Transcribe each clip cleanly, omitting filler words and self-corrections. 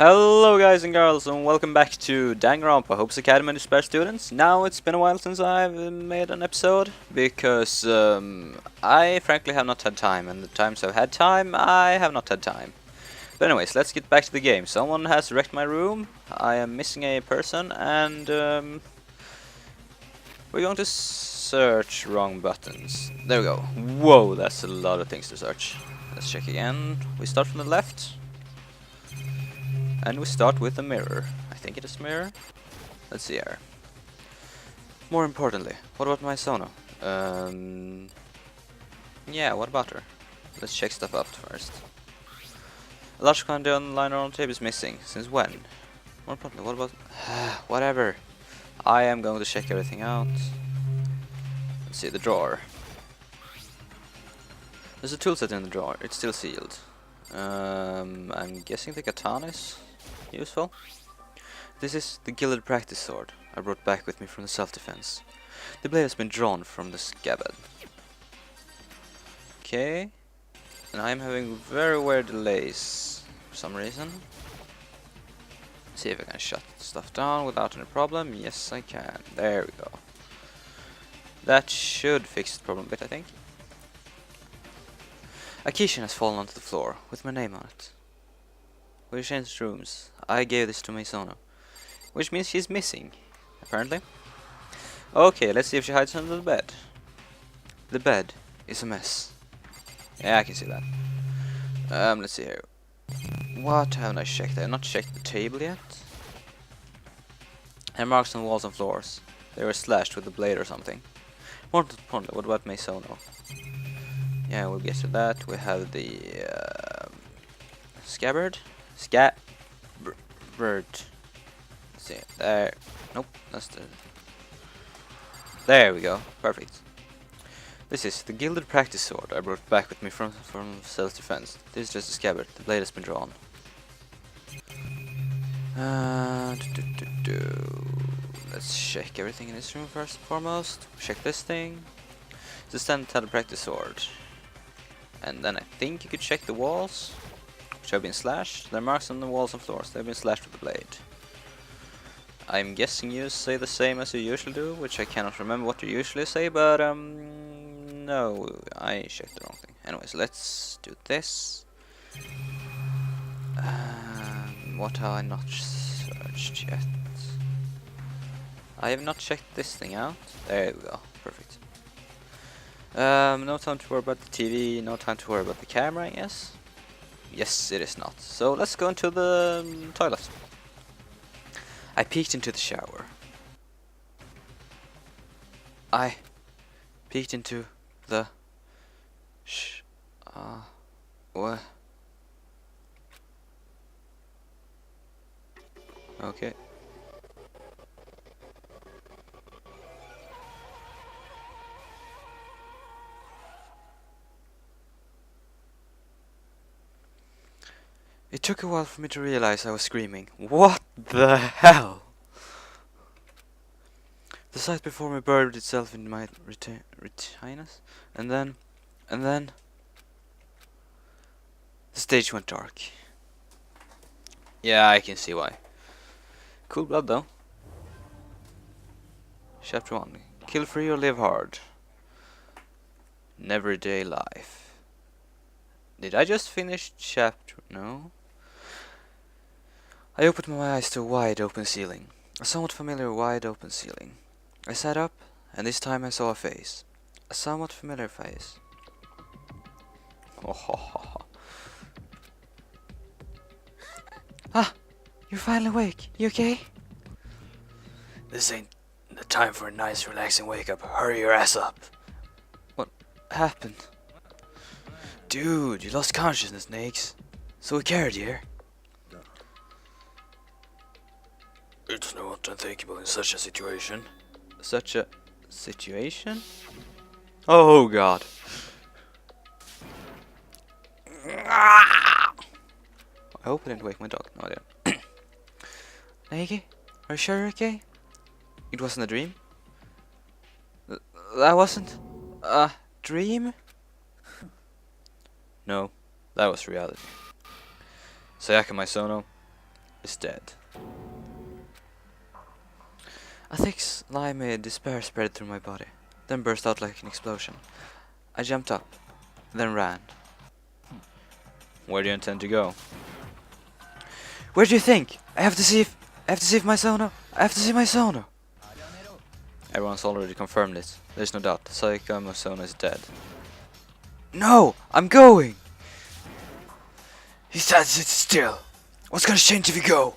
Hello guys and girls and welcome back to Danganronpa, Hope's Academy and Despair students. Now it's been a while since I've made an episode because I frankly have not had time, and the times I've had time, I have not had time. But anyways, let's get back to the game. Someone has wrecked my room, I am missing a person, and we're going to search wrong buttons. There we go. Whoa, that's a lot of things to search. Let's check again. We start from the left. And we start with a mirror. I think it is a mirror. Let's see here. More importantly, what about my Sono? Yeah, what about her? Let's check stuff out first. A large quantity on liner on tape is missing. Since when? More importantly, what about... whatever. I am going to check everything out. Let's see, the drawer. There's a tool set in the drawer. It's still sealed. I'm guessing the katana is useful. This is the gilded practice sword I brought back with me from the self-defense. The blade has been drawn from the scabbard. Okay. And I'm having very weird delays for some reason. See if I can shut stuff down without any problem. Yes, I can. There we go. That should fix the problem a bit, I think. A keychain has fallen onto the floor, with my name on it. We changed rooms. I gave this to my Sono. Which means she's missing, apparently. Okay, let's see if she hides under the bed. The bed is a mess. Yeah, I can see that. Let's see here. What haven't I checked? I have not checked the table yet. There are marks on walls and floors. They were slashed with a blade or something. More importantly, what about my Sono? Yeah, we'll get to that. We have the scabbard. Scabbard. See there. Nope, that's the. There we go. Perfect. This is the gilded practice sword I brought back with me from self-defense. This is just a scabbard. The blade has been drawn. Let's check everything in this room first and foremost. Check this thing. It's a standard practice sword. And then I think you could check the walls, which have been slashed. There are marks on the walls and floors. They've been slashed with the blade. I'm guessing you say the same as you usually do, which I cannot remember what you usually say, but no, I checked the wrong thing. Anyways, let's do this. What have I not searched yet? I have not checked this thing out. There we go. Perfect. No time to worry about the TV, no time to worry about the camera, I guess. Yes, it is not. So let's go into the toilet. I peeked into the shower. I peeked into the what? Okay. It took a while for me to realize I was screaming. What the hell? The sight before me buried itself in my retinas, and then the stage went dark. Yeah, I can see why. Cool blood though. Chapter 1. Kill free or live hard. Everyday life. Did I just finish chapter? No. I opened my eyes to a wide open ceiling. A somewhat familiar wide open ceiling. I sat up, and this time I saw a face. A somewhat familiar face. Oh. Ah! You're finally awake. You okay? This ain't the time for a nice relaxing wake up. Hurry your ass up. What happened? Dude, you lost consciousness, Nakes. So we carried you here. It's not unthinkable in such a situation. Such a situation? Oh god. I hope I didn't wake my dog. No, I didn't. Nike, are you sure you're okay? It wasn't a dream? That wasn't a dream? No, that was reality. Sayaka, my Sono, is dead. A thick slimy despair spread through my body, then burst out like an explosion. I jumped up, then ran. Where do you intend to go? Where do you think? I have to see if my Sono. I have to see my Sono. Everyone's already confirmed it. There's no doubt. Psycho Sono is dead. No! I'm going! He said sit still. What's gonna change if you go?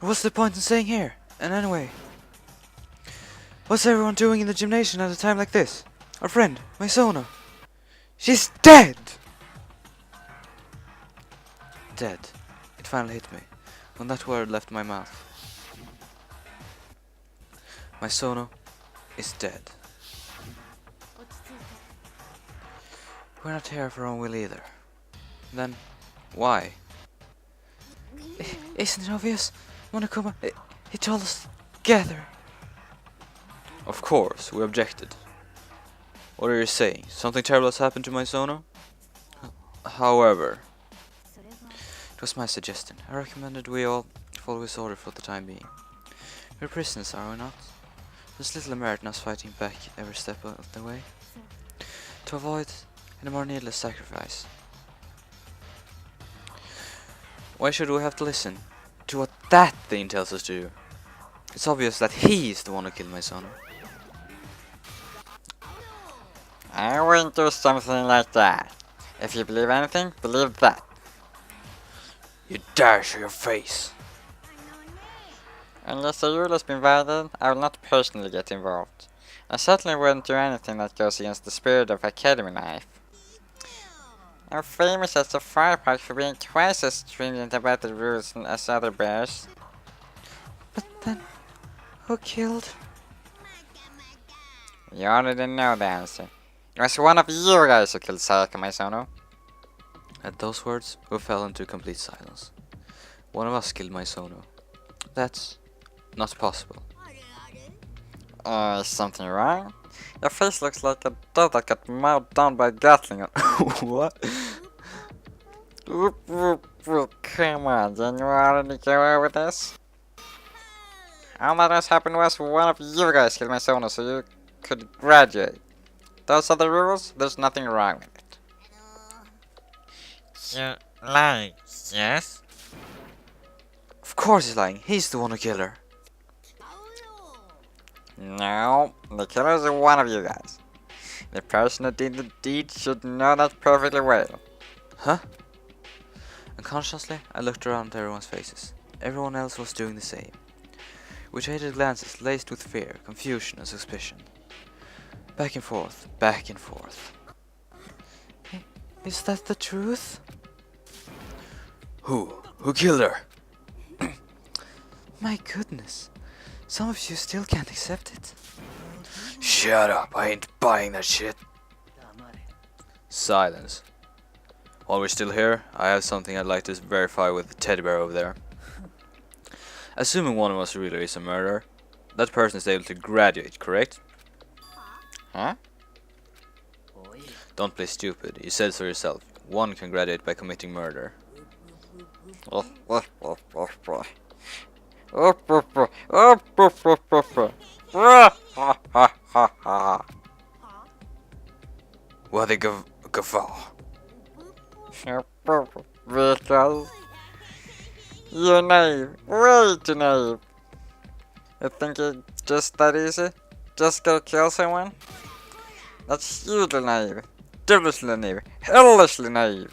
What's the point in staying here? And anyway, what's everyone doing in the gymnasium at a time like this? Our friend, my Sono. She's dead! Dead. It finally hit me, when that word left my mouth. My Sono is dead. We're not here for our own will either. Then, why? Isn't it obvious? Monokuma, he told us together. Of course, we objected. What are you saying? Something terrible has happened to my Sono? However, it was my suggestion. I recommended we all follow his order for the time being. We're prisoners, are we not? There's little merit in us fighting back every step of the way. To avoid any more needless sacrifice. Why should we have to listen to what that thing tells us to do? It's obvious that he's the one who killed my Sono. I wouldn't do something like that. If you believe anything, believe that. You dare show your face. Unless the rule has been violated, I will not personally get involved. I certainly wouldn't do anything that goes against the spirit of academy life. I'm famous as a fire park for being twice as stringent about the rules as other bears. But then, who killed? You already know the answer. It was one of you guys who killed Sayaka, my Sono. At those words, we fell into complete silence. One of us killed my Sono. That's not possible. Is something wrong? Your face looks like a dog that got mowed down by a Gatling. What? Come on, didn't you already get away with this? All that has happened was one of you guys killed my Sono so you could graduate. Those are the rules, there's nothing wrong with it. You're lying, yes? Of course he's lying. He's the one who killed her. No, the killer is one of you guys. The person who did the deed should know that perfectly well. Huh? Unconsciously, I looked around at everyone's faces. Everyone else was doing the same. We traded glances laced with fear, confusion and suspicion. Back and forth, back and forth. Is that the truth? Who? Who killed her? My goodness. Some of you still can't accept it. Shut up, I ain't buying that shit. Silence. While we're still here, I have something I'd like to verify with the teddy bear over there. Assuming one of us really is a murderer, that person is able to graduate, correct? Huh? Don't play stupid, you said so yourself. One can graduate by committing murder. What a guffaw. Because you're naive, way too naive. You think it's just that easy? Just go kill someone? That's hugely naive, devilishly naive, hellishly naive.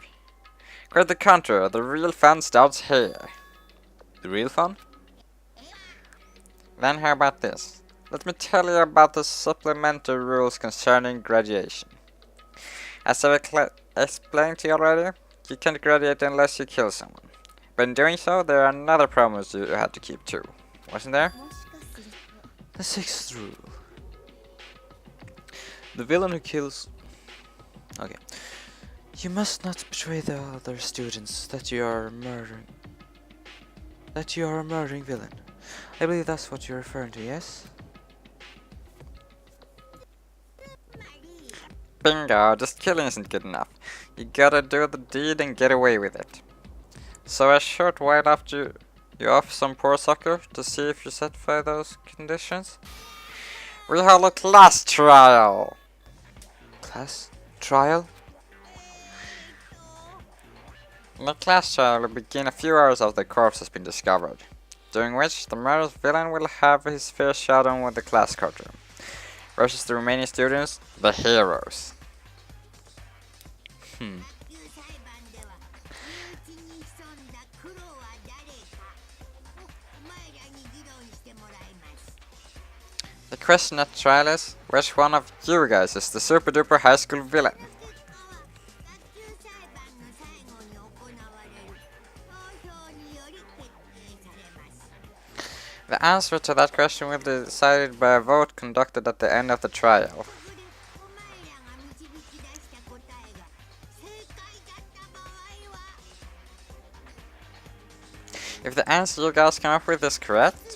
Quite the contrary, the real fun starts here. The real fun? Then how about this? Let me tell you about the supplementary rules concerning graduation. As I've explained to you already, you can't graduate unless you kill someone. But in doing so, there are another promise you had to keep too. Wasn't there? The sixth rule. The villain who kills... Okay. You must not betray the other students that you are murdering. That you are a murdering villain. I believe that's what you're referring to, yes? Bingo, just killing isn't good enough. You gotta do the deed and get away with it. So I should while after you off some poor sucker to see if you satisfy those conditions. We hold a class trial. Class trial? The class trial will begin a few hours after the corpse has been discovered, during which the murderous villain will have his fair showdown with the class courtroom, versus the remaining students, the heroes. Hmm. The question at trial is, which one of you guys is the super duper high school villain? The answer to that question will be decided by a vote conducted at the end of the trial. If the answer you guys come up with is correct,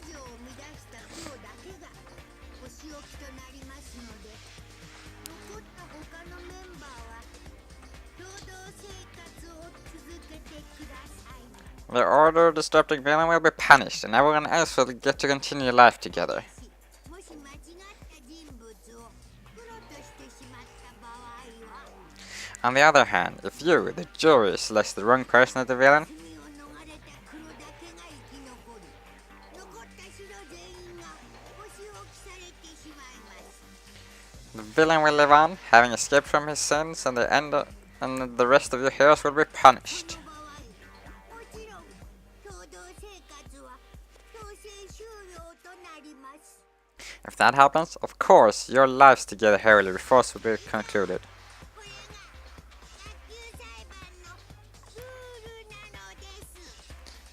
the order disrupting villain will be punished and everyone else will get to continue life together. On the other hand, if you, the jury, selects the wrong person as the villain, the villain will live on, having escaped from his sins, and the rest of your heroes will be punished. If that happens, of course, your lives together here will be forced to be concluded.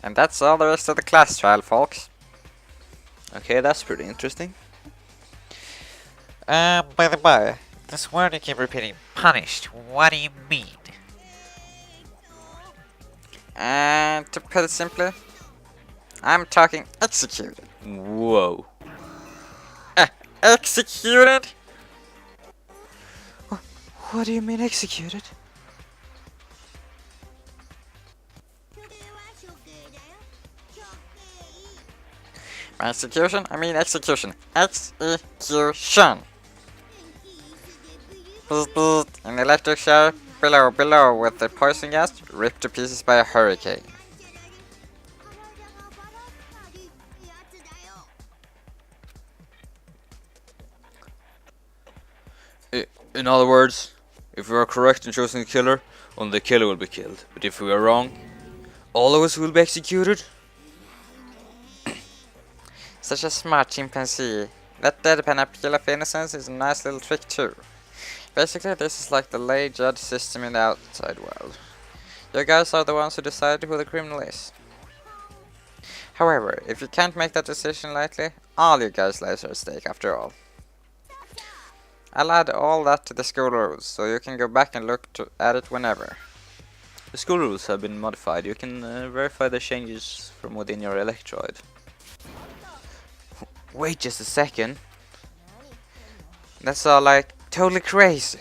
And that's all there is to the class trial, folks. Okay, that's pretty interesting. By the way, this word you keep repeating, punished, what do you mean? And to put it simply, I'm talking executed. Whoa. Executed? What do you mean executed? By execution, I mean execution. Execution! In the electric shower, below with the poison gas, ripped to pieces by a hurricane. In other words, if we are correct in choosing the killer, only the killer will be killed. But if we are wrong, all of us will be executed? Such a smart chimpanzee. That deadpan appeal of innocence is a nice little trick too. Basically, this is like the lay judge system in the outside world. You guys are the ones who decide who the criminal is. However, if you can't make that decision lightly, all you guys' lives are at stake after all. I'll add all that to the school rules, so you can go back and look at it whenever. The school rules have been modified. You can verify the changes from within your electroid. Wait just a second. That's all like totally crazy.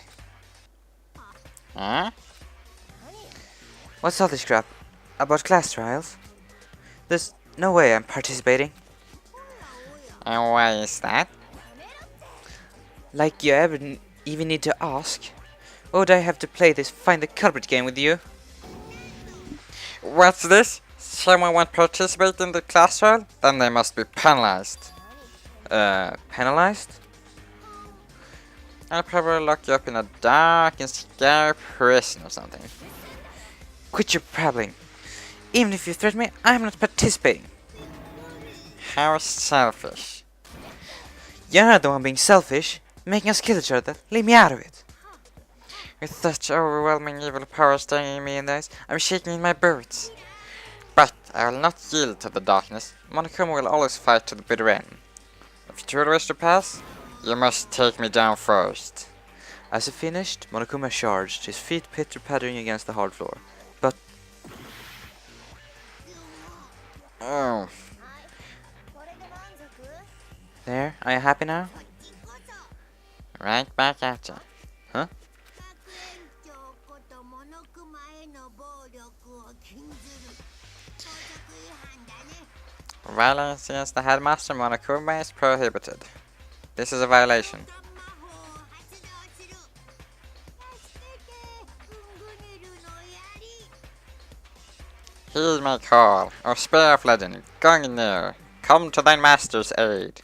Huh? What's all this crap about class trials? There's no way I'm participating. And why is that? Like you even need to ask? Or would I have to play this find the culprit game with you? What's this? Someone won't participate in the class trial? Then they must be penalized. Penalized? I'll probably lock you up in a dark and scary prison or something. Quit your prabbling. Even if you threaten me, I'm not participating. How selfish. You're not the one being selfish, making us kill each other. Leave me out of it. With such overwhelming evil power staring me in the eyes, I'm shaking in my boots. But I will not yield to the darkness. Monokuma will always fight to the bitter end. If you truly wish to pass, you must take me down first. As he finished, Monokuma charged, his feet pitter-pattering against the hard floor. But Oh, there, are you happy now? right back at you. Huh? Violence against the headmaster Monokuma is prohibited. This is a violation. Heed my call, O Spear of Legend, Gungnir, come to thy master's aid.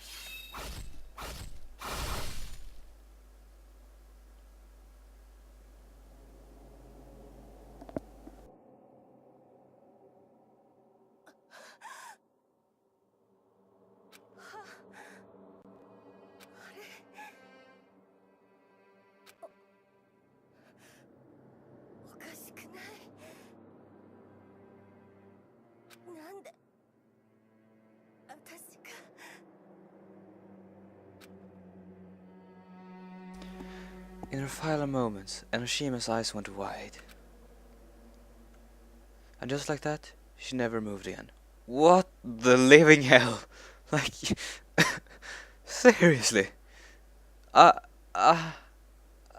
In her final moments, Enoshima's eyes went wide. And just like that, she never moved again. What the living hell? Like, seriously? I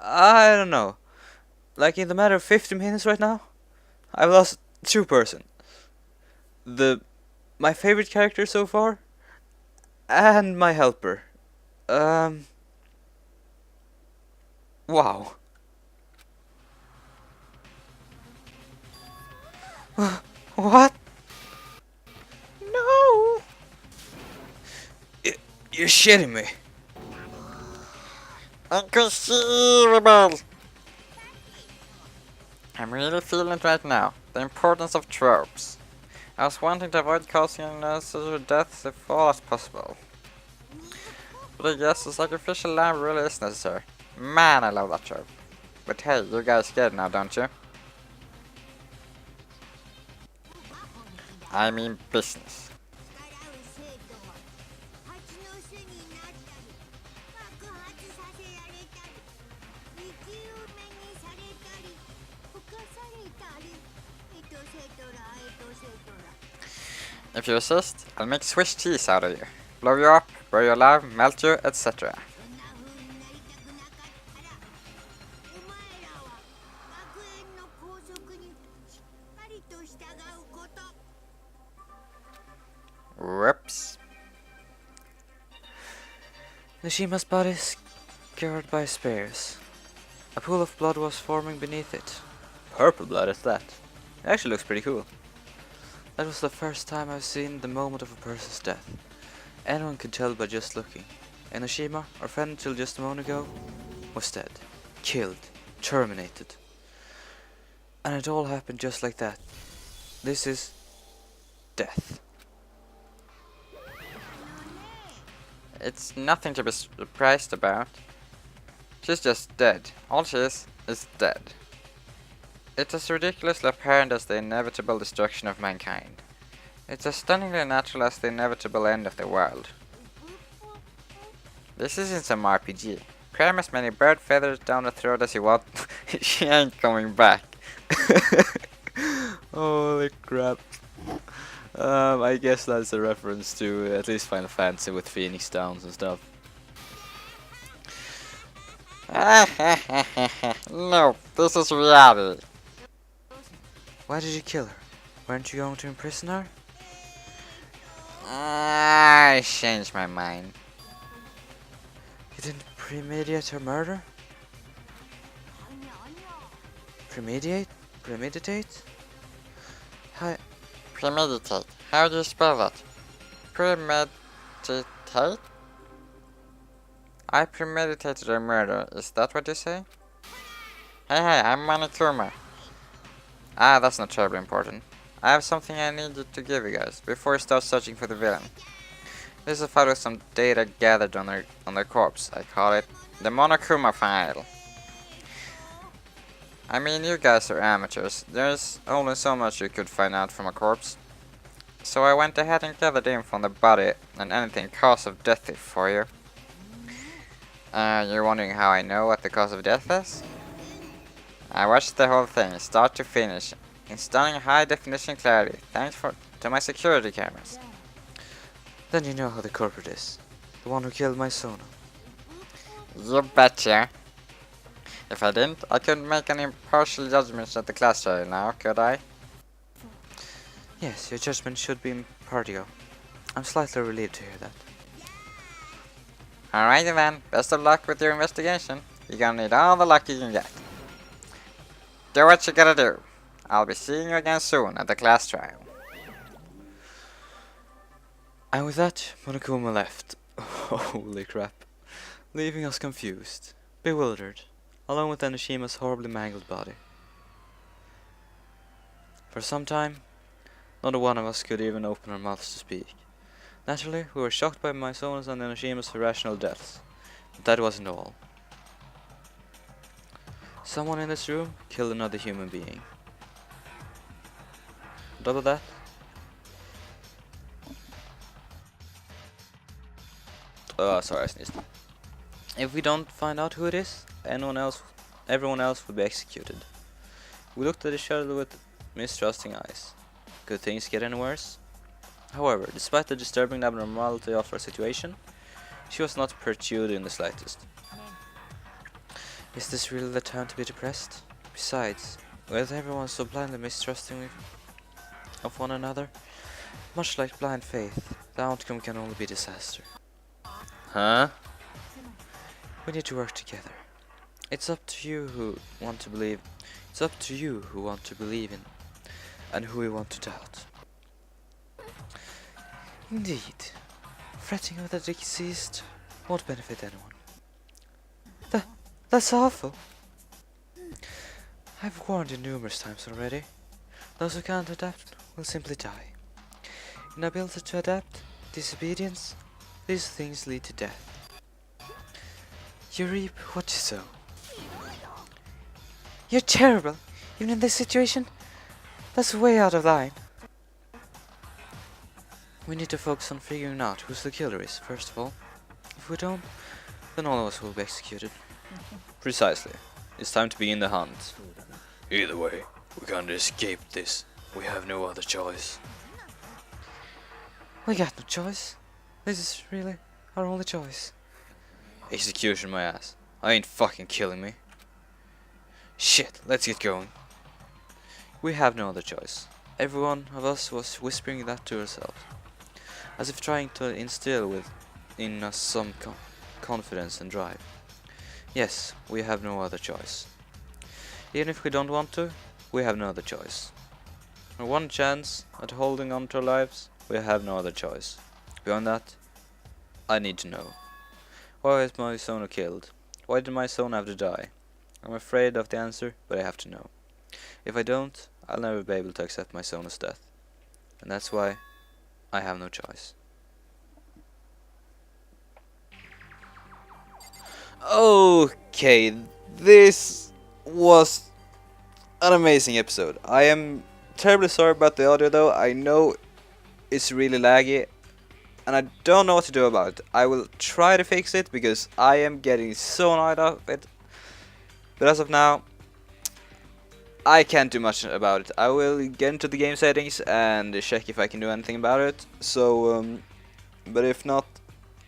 don't know. Like, in the matter of 50 minutes right now, I've lost two person. My favorite character so far, and my helper. Wow. What? No! You're shitting me. Inconceivable! I'm really feeling it right now. The importance of tropes. I was wanting to avoid causing unnecessary deaths if all as possible. But I guess the sacrificial lamb really is necessary. Man, I love that trope. But hey, you guys get it now, don't you? I mean business. If you resist, I'll make Swiss cheese out of you. Blow you up, burn you alive, melt you, etc. Whoops. Nishima's body scourged by spears. A pool of blood was forming beneath it. Purple blood at that. It actually looks pretty cool. That was the first time I've seen the moment of a person's death. Anyone could tell by just looking. Enoshima, our friend until just a moment ago, was dead. Killed. Terminated. And it all happened just like that. This is death. It's nothing to be surprised about. She's just dead. All she is dead. It's as ridiculously apparent as the inevitable destruction of mankind. It's as stunningly natural as the inevitable end of the world. This isn't some RPG. Cram as many bird feathers down the throat as you want. She ain't coming back. Holy crap. I guess that's a reference to at least Final Fantasy with Phoenix Downs and stuff. No, this is reality. Why did you kill her? Weren't you going to imprison her? I changed my mind. You didn't premeditate her murder? Premeditate? Premeditate? Hi. Premeditate. How do you spell that? Premeditate? I premeditated a murder. Is that what you say? Hey, I'm Monokuma. Ah, that's not terribly important. I have something I need to give you guys before you start searching for the villain. This is a file with some data gathered on their corpse. I call it the Monokuma file. I mean, you guys are amateurs. There's only so much you could find out from a corpse. So I went ahead and gathered info on the body and anything cause of death is for you. You're wondering how I know what the cause of death is? I watched the whole thing, start to finish, in stunning high definition clarity, thanks to my security cameras. Then you know how the culprit is. The one who killed my Sona. You betcha. If I didn't, I couldn't make any impartial judgments at the class trial now, could I? Yes, your judgment should be impartial. I'm slightly relieved to hear that. Alrighty then, best of luck with your investigation. You're gonna need all the luck you can get. Do what you gotta do. I'll be seeing you again soon at the class trial. And with that, Monokuma left. Holy crap. Leaving us confused, bewildered, along with Enoshima's horribly mangled body. For some time, not one of us could even open our mouths to speak. Naturally, we were shocked by Maisona's and Enoshima's irrational deaths, but that wasn't all. Someone in this room killed another human being. On top of that, sorry, I sneezed. If we don't find out who it is, everyone else will be executed. We looked at each other with mistrusting eyes. Could things get any worse? However, despite the disturbing abnormality of her situation, she was not perturbed in the slightest. Is this really the time to be depressed? Besides, with everyone so blindly mistrusting of one another, much like blind faith, the outcome can only be disaster. Huh? We need to work together. It's up to you who want to believe. It's up to you who want to believe in, and who we want to doubt. Indeed, fretting over the deceased won't benefit anyone. That's awful. I've warned you numerous times already. Those who can't adapt will simply die. Inability to adapt, disobedience, these things lead to death. You reap what you sow. You're terrible, even in this situation. That's way out of line. We need to focus on figuring out who the killer is, first of all. If we don't, then all of us will be executed. Precisely. It's time to begin the hunt. Either way, we can't escape this. We have no other choice. We got no choice. This is really our only choice. Execution, my ass. I ain't fucking killing me. Shit, let's get going. We have no other choice. Every one of us was whispering that to ourselves, as if trying to instill in us some confidence and drive. Yes, we have no other choice. Even if we don't want to, we have no other choice. For one chance at holding on to our lives, we have no other choice. Beyond that, I need to know. Why was my son killed? Why did my son have to die? I'm afraid of the answer, but I have to know. If I don't, I'll never be able to accept my son's death. And that's why I have no choice. Okay, this was an amazing episode. I am terribly sorry about the audio though. I know it's really laggy and I don't know what to do about it. I will try to fix it because I am getting so annoyed of it. But as of now, I can't do much about it. I will get into the game settings and check if I can do anything about it. So, but if not,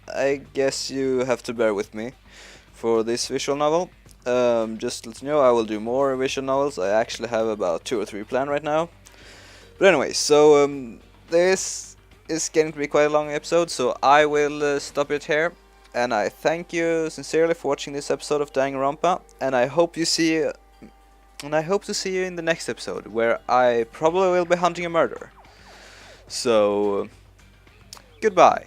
I guess you have to bear with me for this visual novel. Just to let you know, I will do more visual novels. I actually have about 2 or 3 planned right now. But anyway, so this is getting to be quite a long episode, so I will stop it here. And I thank you sincerely for watching this episode of Danganronpa, and I hope to see you in the next episode, where I probably will be hunting a murderer. So, goodbye.